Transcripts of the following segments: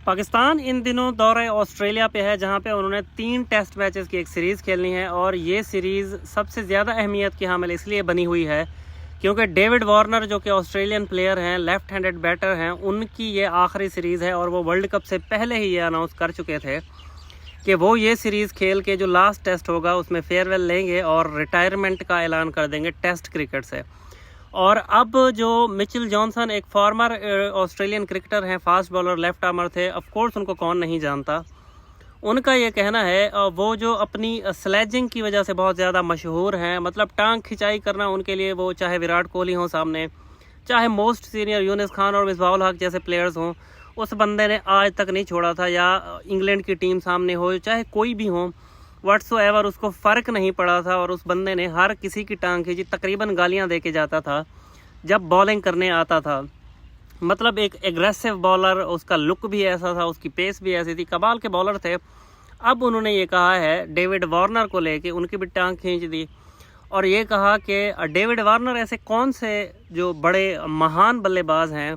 पाकिस्तान इन दिनों दौरे ऑस्ट्रेलिया पे है, जहां पे उन्होंने 3 टेस्ट मैचेस की एक सीरीज़ खेलनी है। और ये सीरीज़ सबसे ज़्यादा अहमियत की हामिल इसलिए बनी हुई है क्योंकि डेविड वार्नर जो कि ऑस्ट्रेलियन प्लेयर हैं, लेफ़्ट हैंडेड बैटर हैं, उनकी ये आखिरी सीरीज़ है। और वो वर्ल्ड कप से पहले ही ये अनाउंस कर चुके थे कि वो ये सीरीज़ खेल के जो लास्ट टेस्ट होगा उसमें फेयरवेल लेंगे और रिटायरमेंट का ऐलान कर देंगे टेस्ट क्रिकेट से। और अब जो मिचेल जॉनसन एक फॉर्मर ऑस्ट्रेलियन क्रिकेटर हैं, फास्ट बॉलर, लेफ्ट आर्मर थे, ऑफ कोर्स उनको कौन नहीं जानता। उनका ये कहना है वो जो अपनी स्लेजिंग की वजह से बहुत ज़्यादा मशहूर हैं, मतलब टांग खिंचाई करना उनके लिए, वो चाहे विराट कोहली हों सामने, चाहे मोस्ट सीनियर यूनिस खान और मिसबाह-उल हक जैसे प्लेयर्स हों, उस बंदे ने आज तक नहीं छोड़ा था। या इंग्लैंड की टीम सामने हो, चाहे कोई भी हो, व्हाट्सोएवर उसको फ़र्क नहीं पड़ा था। और उस बंदे ने हर किसी की टांग खींची, तकरीबन गालियां दे के जाता था जब बॉलिंग करने आता था। मतलब एक एग्रेसिव बॉलर, उसका लुक भी ऐसा था, उसकी पेस भी ऐसी थी, कमाल के बॉलर थे। अब उन्होंने ये कहा है डेविड वार्नर को लेके, उनकी भी टांग खींच दी और ये कहा कि डेविड वार्नर ऐसे कौन से जो बड़े महान बल्लेबाज हैं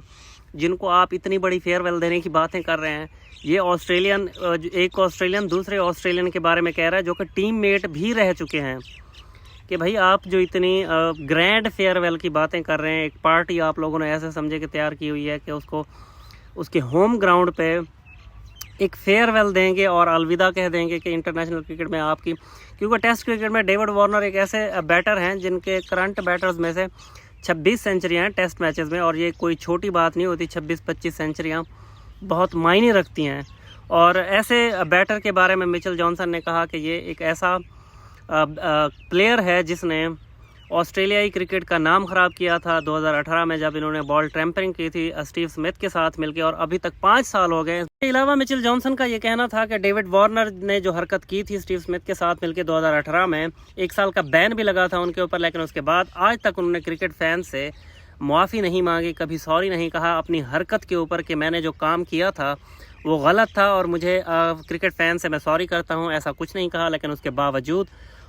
जिनको आप इतनी बड़ी फेयरवेल देने की बातें कर रहे हैं। ये ऑस्ट्रेलियन, एक ऑस्ट्रेलियन दूसरे ऑस्ट्रेलियन के बारे में कह रहा है जो कि टीम मेट भी रह चुके हैं, कि भाई आप जो इतनी ग्रैंड फेयरवेल की बातें कर रहे हैं, एक पार्टी आप लोगों ने ऐसे समझे कि तैयार की हुई है कि उसको उसके होम ग्राउंड पे एक फेयरवेल देंगे और अलविदा कह देंगे कि इंटरनेशनल क्रिकेट में आपकी, क्योंकि टेस्ट क्रिकेट में डेविड वार्नर एक ऐसे बैटर हैं जिनके करंट बैटर्स में से 26 सेंचुरियाँ हैं टेस्ट मैचेस में। और ये कोई छोटी बात नहीं होती, 26-25 सेंचुरियाँ बहुत मायने रखती हैं। और ऐसे बैटर के बारे में मिचेल जॉनसन ने कहा कि ये एक ऐसा प्लेयर है जिसने ऑस्ट्रेलियाई क्रिकेट का नाम ख़राब किया था 2018 में, जब इन्होंने बॉल ट्रैम्परिंग की थी स्टीव स्मिथ के साथ मिलकर, और अभी तक 5 साल हो गए। इसके अलावा मिचेल जॉनसन का ये कहना था कि डेविड वार्नर ने जो हरकत की थी स्टीव स्मिथ के साथ मिलकर 2018 में, 1 साल का बैन भी लगा था उनके ऊपर, लेकिन उसके बाद आज तक उन्होंने क्रिकेट फैन से मुआफ़ी नहीं मांगी, कभी सॉरी नहीं कहा अपनी हरकत के ऊपर कि मैंने जो काम किया था वो गलत था और मुझे क्रिकेट फ़ैन से मैं सॉरी करता हूँ, ऐसा कुछ नहीं कहा। लेकिन उसके बावजूद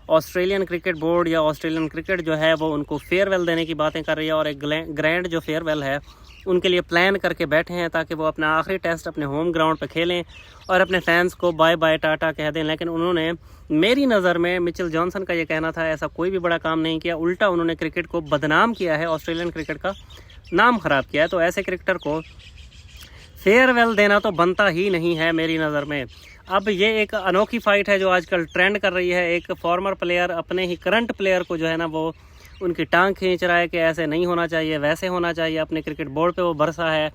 ऑस्ट्रेलियन क्रिकेट बोर्ड या ऑस्ट्रेलियन क्रिकेट जो है वो उनको फेयरवेल देने की बातें कर रही है और एक ग्रैंड जो फेयरवेल है उनके लिए प्लान करके बैठे हैं ताकि वो अपना आखिरी टेस्ट अपने होम ग्राउंड पर खेलें और अपने फैंस को बाय बाय टाटा कह दें। लेकिन उन्होंने, मेरी नज़र में मिचेल जॉनसन का ये कहना था, ऐसा कोई भी बड़ा काम नहीं किया, उल्टा उन्होंने क्रिकेट को बदनाम किया है, ऑस्ट्रेलियन क्रिकेट का नाम ख़राब किया है। तो ऐसे क्रिकेटर को फेयरवेल देना तो बनता ही नहीं है मेरी नज़र में। अब ये एक अनोखी फ़ाइट है जो आजकल ट्रेंड कर रही है। एक फॉर्मर प्लेयर अपने ही करंट प्लेयर को जो है ना, वो उनकी टांग खींच रहा है कि ऐसे नहीं होना चाहिए, वैसे होना चाहिए। अपने क्रिकेट बोर्ड पे वो बरसा है,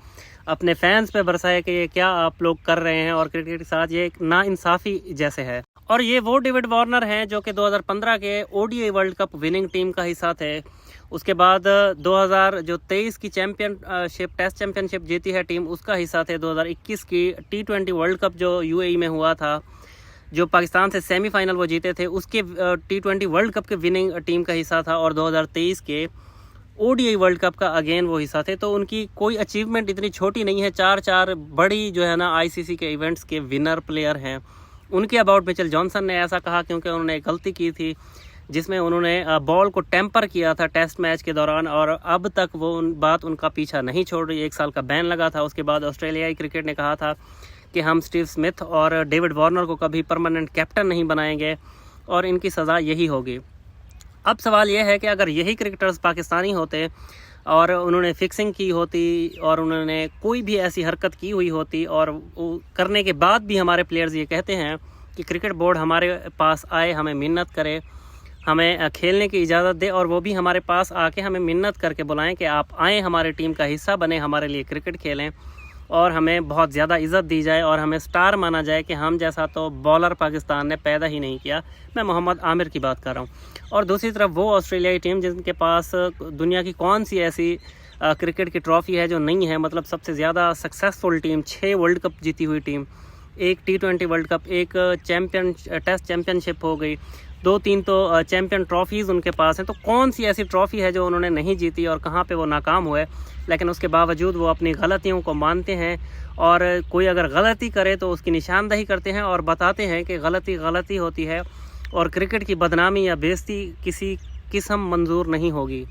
अपने फैंस पे बरसा है कि ये क्या आप लोग कर रहे हैं, और क्रिकेट के साथ ये एक नाइंसाफ़ी जैसे है। और ये वो डेविड वार्नर हैं जो कि 2015 के ODI world cup winning team का हिस्सा थे। उसके बाद 2023 की चैम्पियनशिप, टेस्ट चैम्पियनशिप जीती है टीम, उसका हिस्सा थे। 2021 की T20 वर्ल्ड कप जो UAE में हुआ था, जो पाकिस्तान से सेमीफाइनल वो जीते थे, उसके T20 वर्ल्ड कप के विनिंग टीम का हिस्सा था। और 2023 के ODI वर्ल्ड कप का अगेन वो हिस्सा थे। तो उनकी कोई अचीवमेंट इतनी छोटी नहीं है, 4 बड़ी जो है ना ICC के इवेंट्स के विनर प्लेयर हैं। उनके अबाउट मिचेल जॉनसन ने ऐसा कहा क्योंकि उन्होंने एक गलती की थी जिसमें उन्होंने बॉल को टेम्पर किया था टेस्ट मैच के दौरान, और अब तक वो बात उनका पीछा नहीं छोड़ रही। 1 साल का बैन लगा था। उसके बाद ऑस्ट्रेलियाई क्रिकेट ने कहा था कि हम स्टीव स्मिथ और डेविड वार्नर को कभी परमानेंट कैप्टन नहीं बनाएंगे और इनकी सज़ा यही होगी। अब सवाल यह है कि अगर यही क्रिकेटर्स पाकिस्तानी होते और उन्होंने फिक्सिंग की होती और उन्होंने कोई भी ऐसी हरकत की हुई होती, और वो करने के बाद भी हमारे प्लेयर्स ये कहते हैं कि क्रिकेट बोर्ड हमारे पास आए, हमें मिन्नत करे, हमें खेलने की इजाज़त दे, और वो भी हमारे पास आके हमें मिन्नत करके बुलाएं कि आप आएँ, हमारी टीम का हिस्सा बने, हमारे लिए क्रिकेट खेलें और हमें बहुत ज़्यादा इज़्ज़त दी जाए और हमें स्टार माना जाए कि हम जैसा तो बॉलर पाकिस्तान ने पैदा ही नहीं किया। मैं मोहम्मद आमिर की बात कर रहा हूँ। और दूसरी तरफ वो ऑस्ट्रेलियाई टीम जिनके पास दुनिया की कौन सी ऐसी क्रिकेट की ट्रॉफ़ी है जो नहीं है, मतलब सबसे ज़्यादा सक्सेसफुल टीम, 6 वर्ल्ड कप जीती हुई team, 1 T20 world cup, 1 test championship हो गई, 2-3 तो चैम्पियन ट्रॉफ़ीज़ उनके पास हैं। तो कौन सी ऐसी ट्रॉफ़ी है जो उन्होंने नहीं जीती और कहाँ पे वो नाकाम हुए? लेकिन उसके बावजूद वो अपनी गलतियों को मानते हैं, और कोई अगर गलती करे तो उसकी निशानदही करते हैं और बताते हैं कि गलती गलती होती है और क्रिकेट की बदनामी या बेइज्जती किसी किस्म मंजूर नहीं होगी।